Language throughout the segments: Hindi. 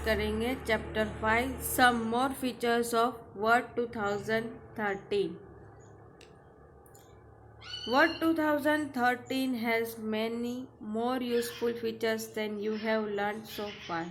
करेंगे chapter 5 some more features of Word 2013। Word 2013 has many more useful features than you have learned so far.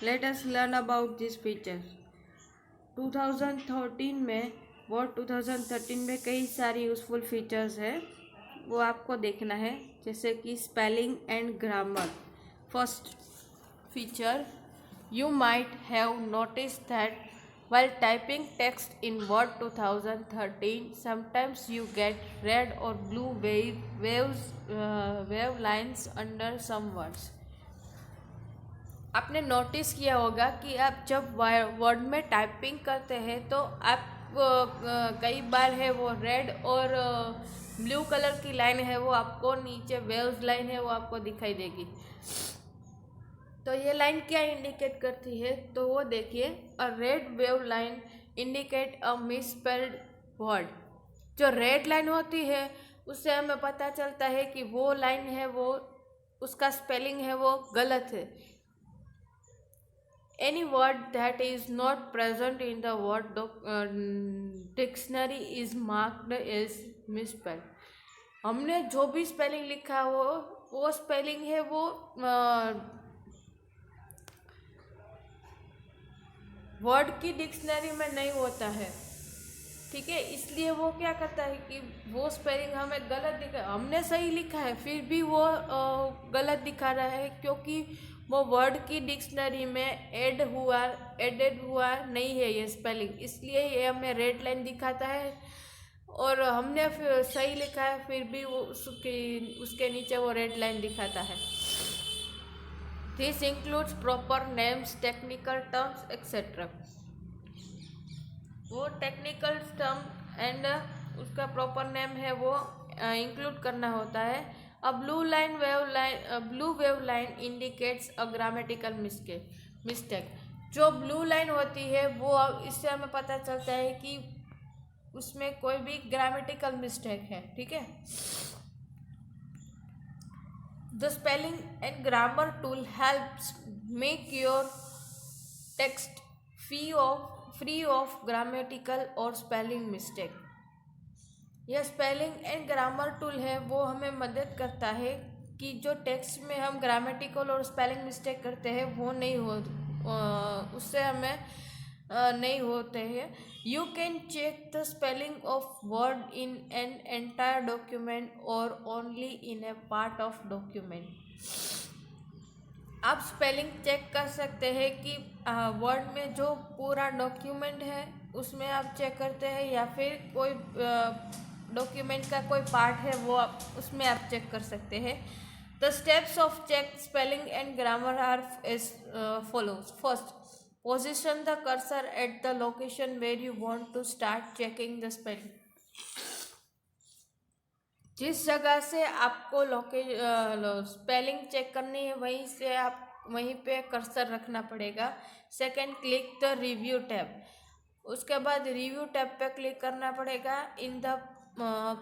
Let us learn about these features. 2013 में वर्ड 2013 में कई सारी यूज़फुल फीचर्स है, वो आपको देखना है, जैसे कि spelling and grammar. First feature, you might have noticed that while typing text in Word 2013, sometimes you get red or blue wave lines under some words. आपने नोटिस किया होगा कि आप जब वर्ड में टाइपिंग करते हैं तो आप कई बार है वो रेड और ब्लू कलर की लाइन है वो आपको नीचे वेव्स लाइन है वो आपको दिखाई देगी। तो ये लाइन क्या इंडिकेट करती है, तो वो देखिए, अ red wave line indicate a misspelled word. जो रेड लाइन होती है उससे हमें पता चलता है कि वो लाइन है वो उसका स्पेलिंग है वो गलत है। Any word that is not present in the Word dictionary is marked as misspelled. हमने जो भी स्पेलिंग लिखा हो वो स्पेलिंग है वो वर्ड की डिक्शनरी में नहीं होता है, ठीक है। इसलिए वो क्या करता है कि वो स्पेलिंग हमें गलत दिखा, हमने सही लिखा है फिर भी वो गलत दिखा रहा है, क्योंकि वो वर्ड की डिक्शनरी में एडेड हुआ नहीं है ये स्पेलिंग, इसलिए ये हमें रेड लाइन दिखाता है। और हमने फिर सही लिखा है फिर भी वो उसके नीचे वो रेड लाइन दिखाता है। This includes proper names, technical terms, etc. वो टेक्निकल टर्म एंड उसका प्रॉपर नेम है वो इंक्लूड करना होता है। A blue wave line indicates a grammatical mistake. जो ब्लू लाइन होती है वो इससे हमें पता चलता है कि उसमें कोई भी ग्रामेटिकल मिस्टेक है, ठीक है। The spelling and grammar tool helps make your text free of grammatical or spelling mistake. यह स्पेलिंग एंड ग्रामर टूल है वो हमें मदद करता है कि जो टेक्स्ट में हम ग्रामेटिकल और स्पेलिंग मिस्टेक करते हैं वो नहीं हो उससे हमें नहीं होते हैं। You can check the spelling of word in an entire document और only in a part of document. आप स्पेलिंग चेक कर सकते हैं कि वर्ड में जो पूरा डॉक्यूमेंट है उसमें आप चेक करते हैं या फिर कोई डॉक्यूमेंट का कोई पार्ट है वो उसमें आप चेक कर सकते हैं। The steps of check spelling and grammar are as follows. First, position the cursor at the location where you want to start checking the spelling. जिस जगह से आपको स्पेलिंग चेक करनी है वहीं पे कर्सर रखना पड़ेगा। Second, click the review tab. उसके बाद रिव्यू टैब पे क्लिक करना पड़ेगा। In the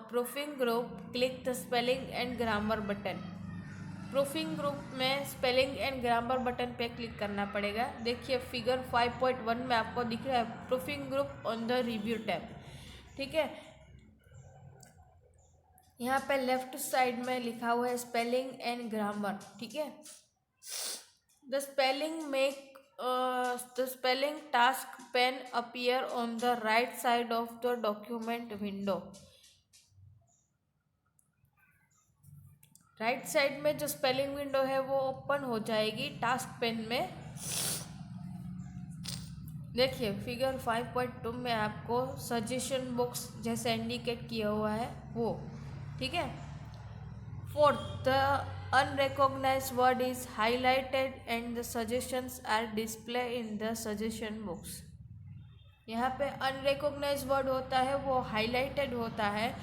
proofing group click the spelling and grammar button. Proofing group में स्पेलिंग एंड ग्रामर बटन पे क्लिक करना पड़ेगा। देखिए फिगर 5.1 में आपको दिख रहा है proofing group on the review tab, ठीक है। यहाँ पे लेफ्ट साइड में लिखा हुआ है स्पेलिंग एंड ग्रामर, ठीक है। The spelling task pane appear on the right side of the document window. Right side में जो स्पेलिंग विंडो है वो ओपन हो जाएगी टास्क पेन में। देखिए फिगर 5.2 में आपको सजेशन बॉक्स जैसे इंडिकेट किया हुआ है वो, ठीक है। Fourth, the unrecognised word is highlighted and the suggestions are display in the suggestion box. यहाँ पे अनरिकॉग्नाइज्ड वर्ड होता है वो हाईलाइटेड होता है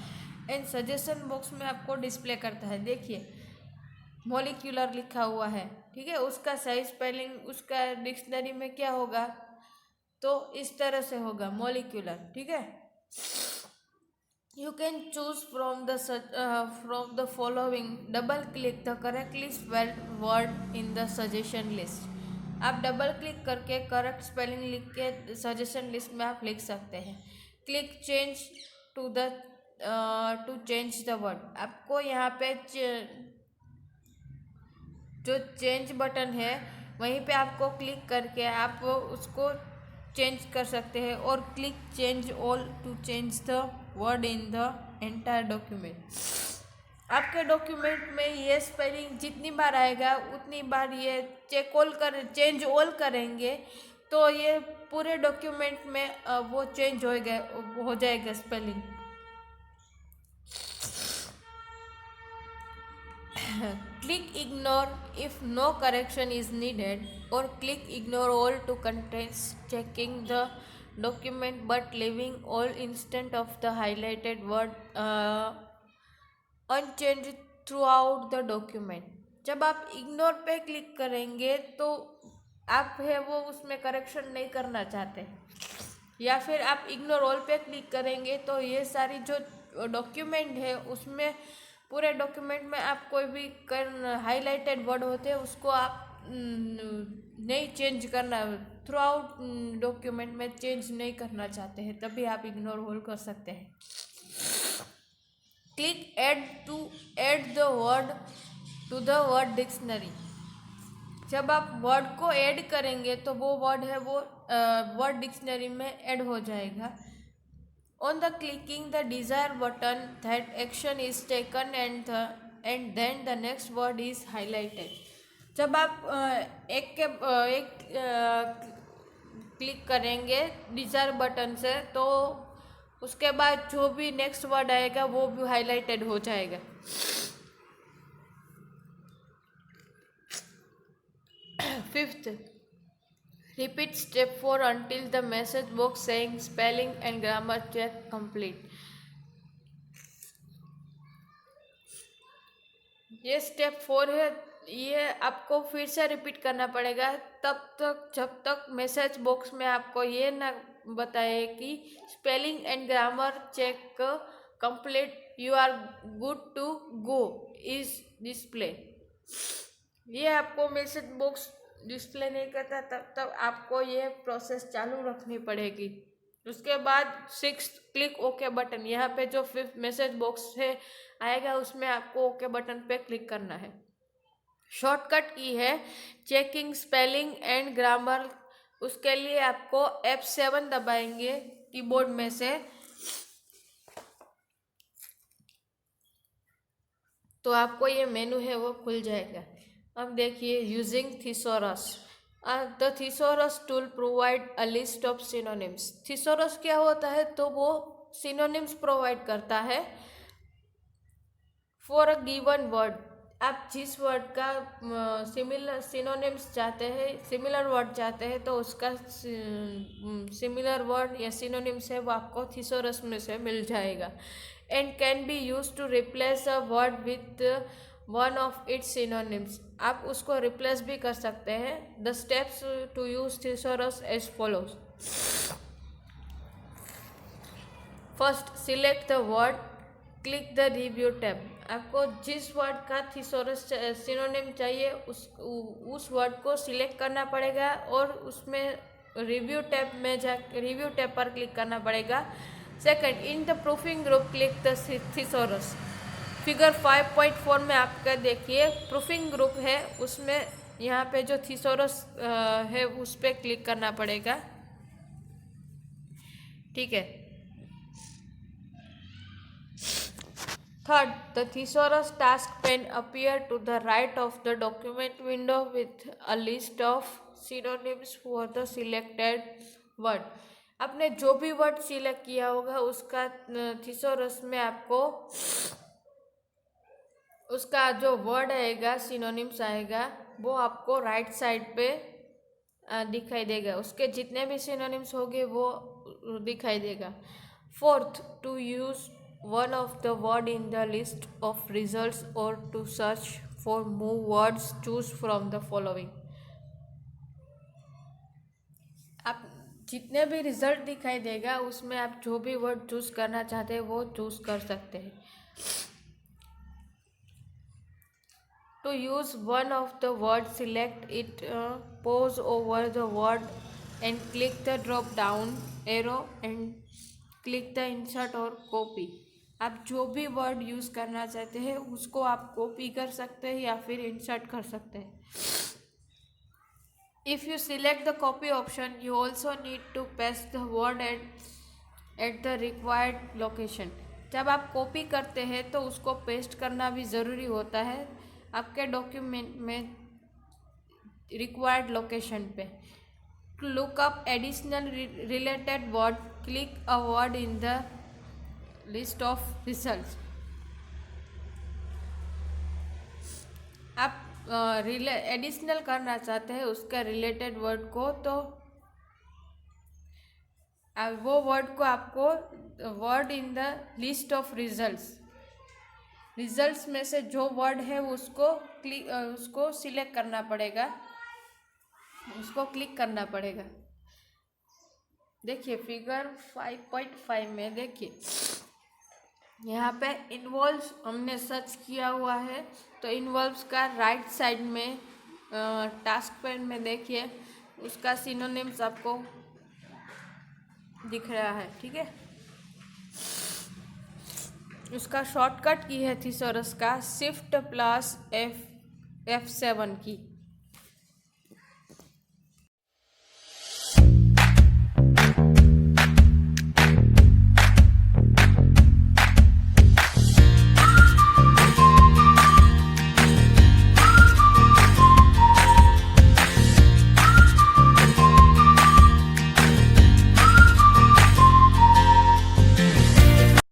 एंड सजेशन बॉक्स में आपको डिस्प्ले करता है। देखिए मॉलिक्यूलर लिखा हुआ है, ठीक है। उसका सही स्पेलिंग उसका डिक्शनरी में क्या होगा, तो इस तरह से होगा मॉलिक्यूलर, ठीक है। You can choose from the following, double click the correctly spelled word in the suggestion list. आप डबल क्लिक करके करेक्ट स्पेलिंग लिख के सजेशन लिस्ट में आप लिख सकते हैं। Click change to the to change the word. आपको यहाँ पे जो चेंज बटन है वहीं पे आपको क्लिक करके आप उसको चेंज कर सकते हैं। और click change all to change the word in the entire document. आपके डॉक्यूमेंट में ये स्पेलिंग जितनी बार आएगा उतनी बार ये चेंज ऑल करेंगे तो ये पूरे डॉक्यूमेंट में वो चेंज हो जाएगा spelling. Click ignore if no correction is needed, or click ignore all to contents, checking the document but leaving all instant of the highlighted word unchanged throughout the document। जब आप इग्नोर पे क्लिक करेंगे तो आप है वो उसमें करेक्शन नहीं करना चाहते, या फिर आप इग्नोर ऑल पे क्लिक करेंगे तो ये सारी जो डॉक्यूमेंट है उसमें पूरे डॉक्यूमेंट में आप कोई भी हाईलाइटेड वर्ड होते हैं उसको आप नहीं चेंज करना, थ्रू आउट डॉक्यूमेंट में चेंज नहीं करना चाहते हैं, तभी आप इग्नोर ऑल कर सकते हैं। Click add the word to the Word dictionary. जब आप वर्ड को ऐड करेंगे तो वो वर्ड है वो वर्ड डिक्शनरी में ऐड हो जाएगा। On the clicking the desired button, that action is taken and then the next word is highlighted। जब आप एक क्लिक करेंगे डिजायर बटन से तो उसके बाद जो भी नेक्स्ट वर्ड आएगा वो भी हाईलाइटेड हो जाएगा। Fifth, repeat step 4 until the message box saying spelling and grammar check complete। ये स्टेप 4 है, ये आपको फिर से रिपीट करना पड़ेगा तब तक जब तक मैसेज बॉक्स में आपको ये ना बताए कि spelling and grammar check complete, you are good to go is display. ये आपको मैसेज बॉक्स डिस्प्ले नहीं करता तब आपको ये प्रोसेस चालू रखनी पड़ेगी। उसके बाद 6 क्लिक ओके बटन, यहाँ पे जो 5th मैसेज बॉक्स है आएगा उसमें आपको ओके बटन पे क्लिक करना है। शॉर्टकट की है चेकिंग स्पेलिंग एंड ग्रामर, उसके लिए आपको F7 दबाएंगे कीबोर्ड में से तो आपको ये मेनू है वो खुल जाएगा। अब देखिए using thesaurus. The thesaurus tool provide a list of synonyms. Thesaurus क्या होता है तो वो सिनोनिम्स प्रोवाइड करता है फॉर अ गिवन वर्ड। आप जिस वर्ड का सिमिलर सिनोनिम्स चाहते हैं, सिमिलर वर्ड चाहते हैं तो उसका सिमिलर वर्ड या सिनोनिम्स है वो आपको थिसोरस में से मिल जाएगा। And can be use to replace a word with one of its synonyms. आप उसको रिप्लेस भी कर सकते हैं। The steps to use thesaurus as follows. First, select the word, click the review tab. आपको जिस वर्ड का थिसोरस सिनोनिम चाहिए उस वर्ड को सिलेक्ट करना पड़ेगा और उसमें रिव्यू टैब पर क्लिक करना पड़ेगा। Second, in the proofing group click the thesaurus. Figure 5.4 में आपका देखिए प्रूफिंग ग्रुप है, उसमें यहाँ पे जो थिसोरस है उस पर क्लिक करना पड़ेगा। ठीक है। Third, the thesaurus task pane appear to the right of the document window with a list of synonyms for the selected word. आपने जो भी वर्ड सिलेक्ट किया होगा उसका थिसोरस में आपको उसका जो वर्ड आएगा सिनोनिम्स आएगा वो आपको राइट साइड पे दिखाई देगा। उसके जितने भी सिनोनिम्स होंगे वो दिखाई देगा। Fourth, to use one of the word in the list of results और to search for move words choose from the following. आप जितने भी रिजल्ट दिखाई देगा उसमें आप जो भी वर्ड चूज करना चाहते हैं वो चूज कर सकते हैं। To use one of the words, select it, pause over the word and click the drop down arrow and click the insert or copy. आप जो भी वर्ड यूज़ करना चाहते हैं उसको आप कॉपी कर सकते हैं या फिर इंसर्ट कर सकते हैं. If you select the copy option, you also need to paste the word at the required location. जब आप कॉपी करते हैं तो उसको पेस्ट करना भी ज़रूरी होता है आपके डॉक्यूमेंट में रिक्वायर्ड लोकेशन पे. To look up additional related word, click a word in the list of results. आप एडिशनल करना चाहते हैं उसका रिलेटेड वर्ड को, तो वो वर्ड को आपको word in the list of results में से जो वर्ड है उसको सिलेक्ट करना पड़ेगा, उसको क्लिक करना पड़ेगा. देखिए फिगर 5.5 में देखिए यहाँ पे इन्वॉल्व्स हमने सर्च किया हुआ है, तो इन्वॉल्व्स का राइट साइड में टास्क पैन में देखिए उसका सिनोनिम्स आपको दिख रहा है. ठीक है, उसका शॉर्टकट की है थिसॉरस का Shift+F7 की.